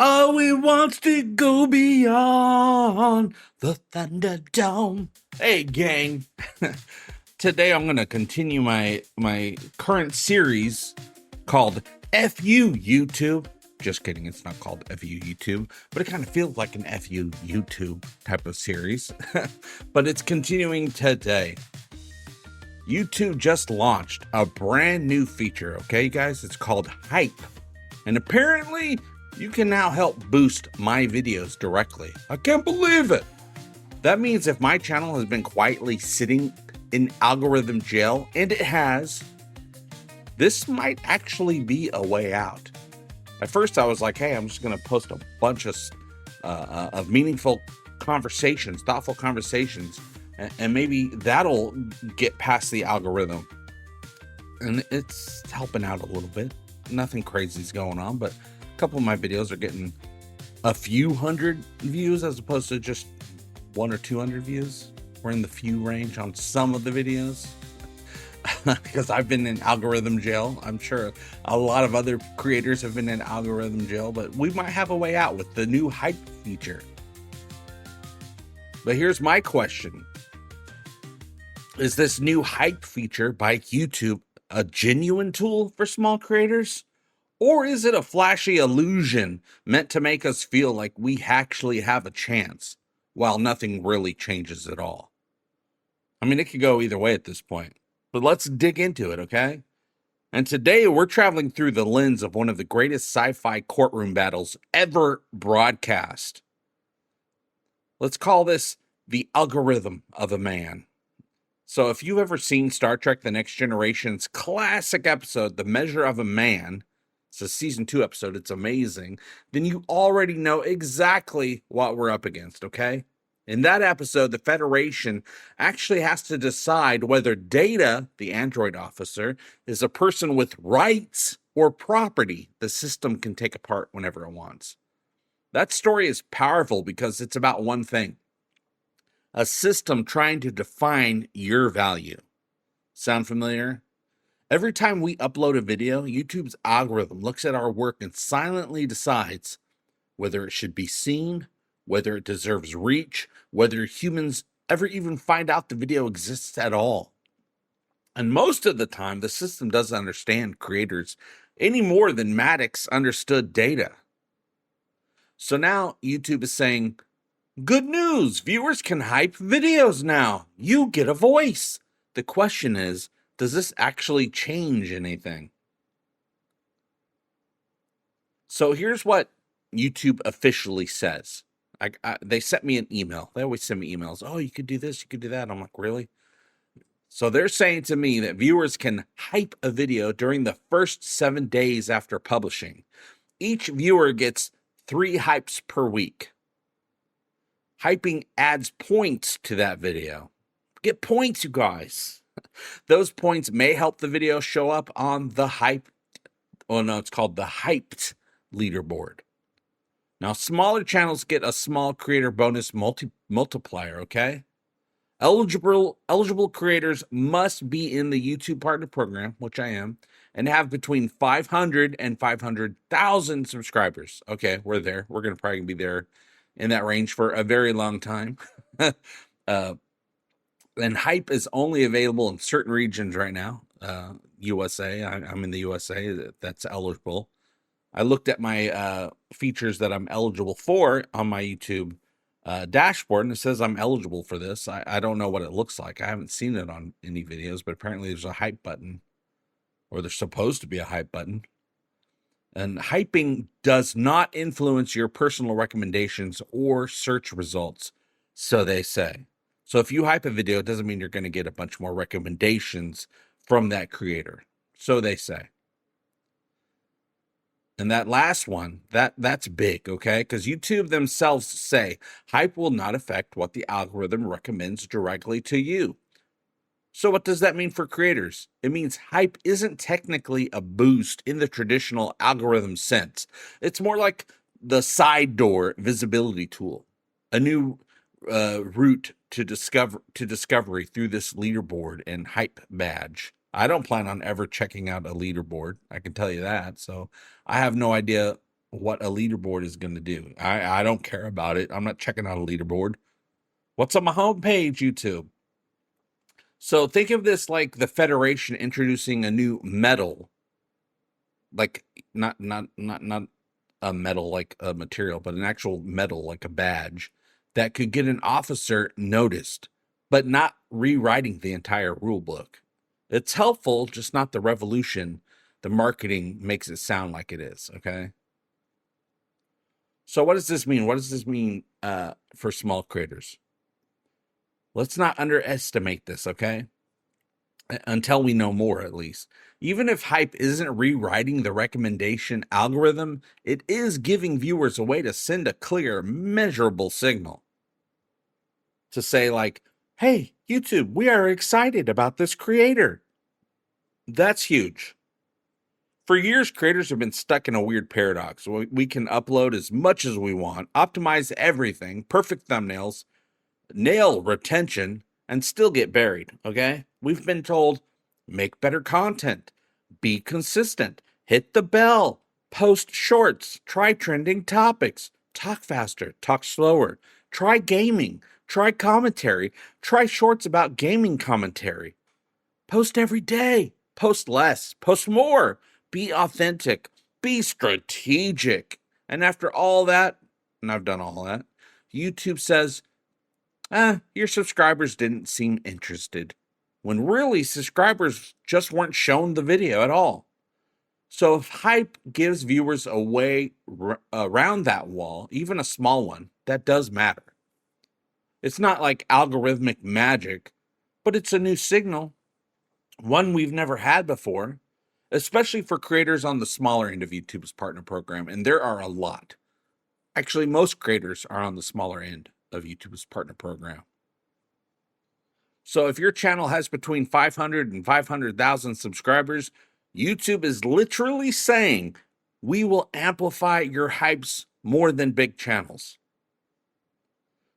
Oh, he wants to go beyond the Thunderdome. Hey, gang. Today I'm going to continue my current series called FU YouTube. Just kidding, it's not called FU YouTube, but it kind of feels like an FU YouTube type of series. But it's continuing today. YouTube just launched a brand new feature, okay, guys? It's called Hype. And apparently, you can now help boost my videos directly. I can't believe it. That means if my channel has been quietly sitting in algorithm jail, and it has, this might actually be a way out. At first, I was like, hey, I'm just going to post a bunch of meaningful conversations, thoughtful conversations, and maybe that'll get past the algorithm. And it's helping out a little bit. Nothing crazy is going on, but a couple of my videos are getting a few hundred views as opposed to just 100 or 200 views. We're in the few range on some of the videos because I've been in algorithm jail. I'm sure a lot of other creators have been in algorithm jail, but we might have a way out with the new hype feature. But here's my question. Is this new hype feature by YouTube a genuine tool for small creators? Or is it a flashy illusion meant to make us feel like we actually have a chance while nothing really changes at all? I mean, it could go either way at this point, but let's dig into it, okay? And today we're traveling through the lens of one of the greatest sci-fi courtroom battles ever broadcast. Let's call this the algorithm of a man. So if you've ever seen Star Trek: The Next Generation's classic episode, The Measure of a Man, it's a season 2 episode, it's amazing, then you already know exactly what we're up against, okay? In that episode, the Federation actually has to decide whether Data, the android officer, is a person with rights or property the system can take apart whenever it wants. That story is powerful because it's about one thing: a system trying to define your value. Sound familiar? Every time we upload a video, YouTube's algorithm looks at our work and silently decides whether it should be seen, whether it deserves reach, whether humans ever even find out the video exists at all. And most of the time, the system doesn't understand creators any more than Maddox understood Data. So now YouTube is saying, good news, viewers can hype videos now. You get a voice. The question is, does this actually change anything? So here's what YouTube officially says. They sent me an email. They always send me emails. Oh, you could do this, you could do that. I'm like, really? So they're saying to me that viewers can hype a video during the first 7 days after publishing. Each viewer gets 3 hypes per week. Hyping adds points to that video. Get points, you guys. Those points may help the video show up on the hype. Oh no, it's called the hyped leaderboard. Now, smaller channels get a small creator bonus multiplier, okay? Eligible creators must be in the YouTube Partner Program, which I am, and have between 500 and 500,000 subscribers. Okay, we're there. We're going to probably be there in that range for a very long time. And hype is only available in certain regions right now. USA, I'm in the USA, that's eligible. I looked at my features that I'm eligible for on my YouTube dashboard, and it says I'm eligible for this. I don't know what it looks like. I haven't seen it on any videos, but apparently there's a hype button, or there's supposed to be a hype button. And hyping does not influence your personal recommendations or search results, so they say. So if you hype a video, it doesn't mean you're going to get a bunch more recommendations from that creator. So they say. And that last one, that's big, okay? Because YouTube themselves say hype will not affect what the algorithm recommends directly to you. So what does that mean for creators? It means hype isn't technically a boost in the traditional algorithm sense. It's more like the side door visibility tool, a new route to discovery through this leaderboard and hype badge. I don't plan on ever checking out a leaderboard. I can tell you that. So I have no idea what a leaderboard is going to do. I don't care about it. I'm not checking out a leaderboard. What's on my homepage, YouTube? So think of this like the Federation introducing a new medal, like not a medal like a material, but an actual medal like a badge that could get an officer noticed, but not rewriting the entire rule book. It's helpful, just not the revolution the marketing makes it sound like it is, okay? So what does this mean? What does this mean for small creators? Let's not underestimate this, okay? Until we know more, at least. Even if hype isn't rewriting the recommendation algorithm, it is giving viewers a way to send a clear, measurable signal. To say like, hey, YouTube, we are excited about this creator. That's huge. For years, creators have been stuck in a weird paradox. We can upload as much as we want, optimize everything, perfect thumbnails, nail retention, and still get buried, okay? We've been told, make better content, be consistent, hit the bell, post shorts, try trending topics, talk faster, talk slower, try gaming, try commentary, try shorts about gaming commentary, post every day, post less, post more, be authentic, be strategic. And after all that, and I've done all that, YouTube says, your subscribers didn't seem interested, when really subscribers just weren't shown the video at all. So if hype gives viewers a way around that wall, even a small one, that does matter. It's not like algorithmic magic, but it's a new signal, one we've never had before, especially for creators on the smaller end of YouTube's partner program, and there are a lot. Actually, most creators are on the smaller end of YouTube's partner program. So if your channel has between 500 and 500,000 subscribers, YouTube is literally saying, we will amplify your hypes more than big channels.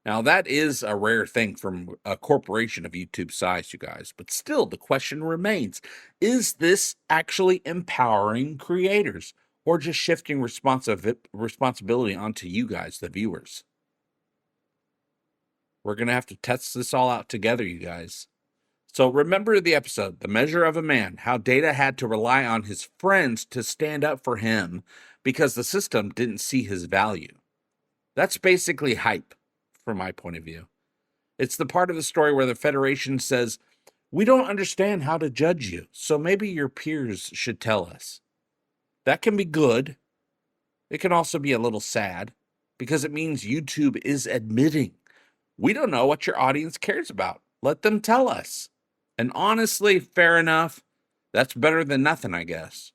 Now, that is a rare thing from a corporation of YouTube size, you guys. But still, the question remains, is this actually empowering creators or just shifting responsibility onto you guys, the viewers? We're going to have to test this all out together, you guys. So remember the episode, The Measure of a Man, how Data had to rely on his friends to stand up for him because the system didn't see his value. That's basically hype, from my point of view. It's the part of the story where the Federation says, we don't understand how to judge you, so maybe your peers should tell us. That can be good. It can also be a little sad, because it means YouTube is admitting, we don't know what your audience cares about. Let them tell us. And honestly, fair enough. That's better than nothing, I guess.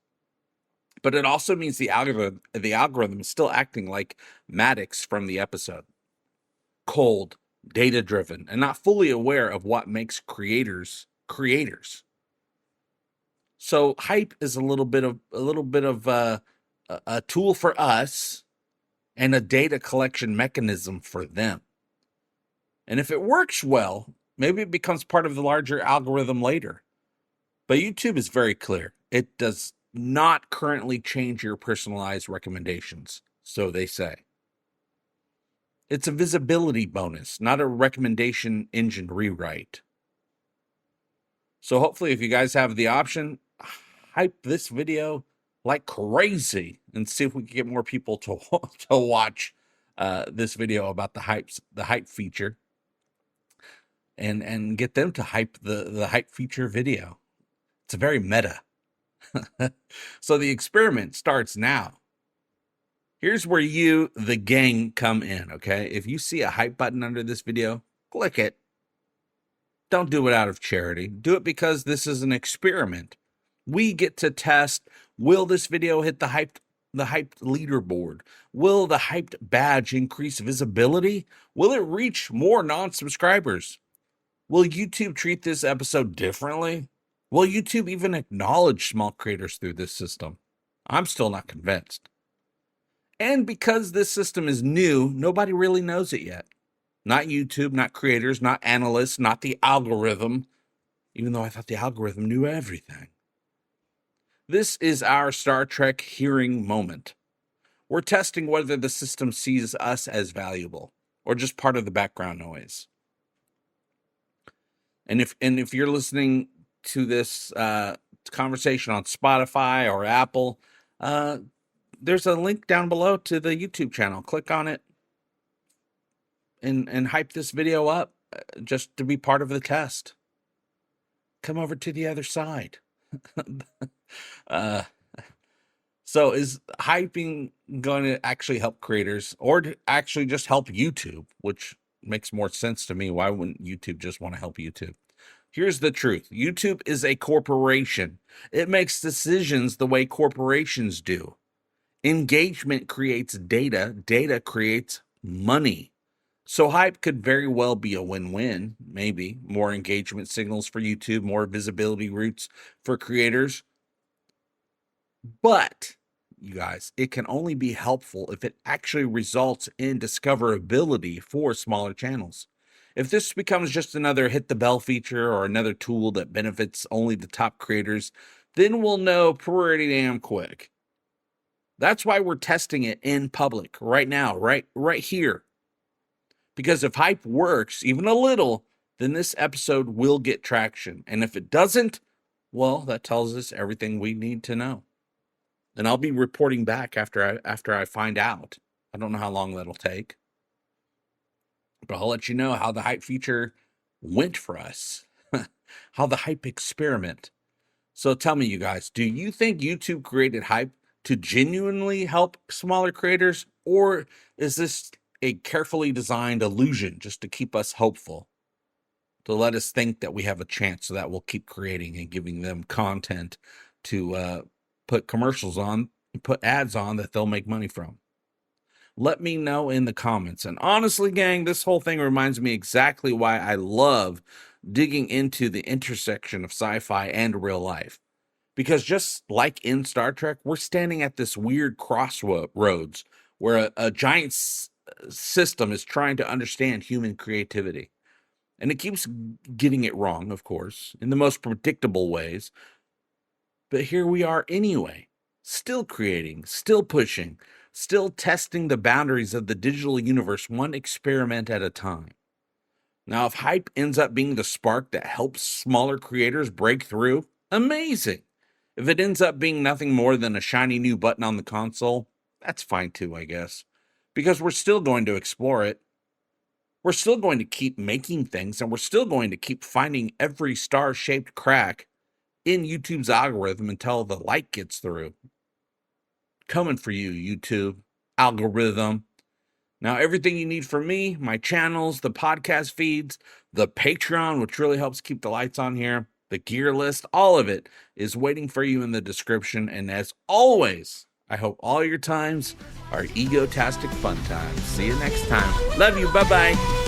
But it also means the algorithm is still acting like Maddox from the episode. Cold, data-driven, and not fully aware of what makes creators creators. So hype is a little bit of a tool for us and a data collection mechanism for them. And if it works well, maybe it becomes part of the larger algorithm later. But YouTube is very clear. It does not currently change your personalized recommendations, so they say. It's a visibility bonus, not a recommendation engine rewrite. So hopefully if you guys have the option, hype this video like crazy and see if we can get more people to watch this video about the hype feature. And get them to hype the hype feature video. It's very meta. So the experiment starts now. Here's where you, the gang, come in, okay? If you see a hype button under this video, click it. Don't do it out of charity. Do it because this is an experiment. We get to test, will this video hit the hyped leaderboard? Will the hyped badge increase visibility? Will it reach more non-subscribers? Will YouTube treat this episode differently? Will YouTube even acknowledge small creators through this system? I'm still not convinced. And because this system is new, nobody really knows it yet. Not YouTube, not creators, not analysts, not the algorithm, even though I thought the algorithm knew everything. This is our Star Trek hearing moment. We're testing whether the system sees us as valuable or just part of the background noise. And if you're listening to this conversation on Spotify or Apple, there's a link down below to the YouTube channel. Click on it and hype this video up just to be part of the test. Come over to the other side. So is hyping going to actually help creators or to actually just help YouTube, which makes more sense to me? Why wouldn't YouTube just want to help YouTube? Here's the truth. YouTube is a corporation. It makes decisions the way corporations do. Engagement creates data. Data creates money. So hype could very well be a win-win, maybe. More engagement signals for YouTube, more visibility routes for creators. But, you guys, it can only be helpful if it actually results in discoverability for smaller channels. If this becomes just another hit the bell feature or another tool that benefits only the top creators, then we'll know pretty damn quick. That's why we're testing it in public right now, right here. Because if hype works even a little, then this episode will get traction. And if it doesn't, well, that tells us everything we need to know. And I'll be reporting back after I find out. I don't know how long that'll take. But I'll let you know how the hype feature went for us. How the hype experiment. So tell me, you guys, do you think YouTube created hype to genuinely help smaller creators? Or is this a carefully designed illusion just to keep us hopeful? To let us think that we have a chance, so that we'll keep creating and giving them content to put commercials on, put ads on that they'll make money from. Let me know in the comments. And honestly, gang, this whole thing reminds me exactly why I love digging into the intersection of sci-fi and real life. Because just like in Star Trek, we're standing at this weird crossroads where a giant system is trying to understand human creativity. And it keeps getting it wrong, of course, in the most predictable ways. But here we are anyway, still creating, still pushing, still testing the boundaries of the digital universe, one experiment at a time. Now, if hype ends up being the spark that helps smaller creators break through, amazing. If it ends up being nothing more than a shiny new button on the console, that's fine too, I guess. Because we're still going to explore it. We're still going to keep making things, and we're still going to keep finding every star-shaped crack in YouTube's algorithm until the light gets through. Coming for you, YouTube algorithm. Now, everything you need from me, my channels, the podcast feeds, the Patreon, which really helps keep the lights on here, the gear list, all of it is waiting for you in the description. And as always, I hope all your times are egotastic fun times. See you next time. Love you. Bye-bye.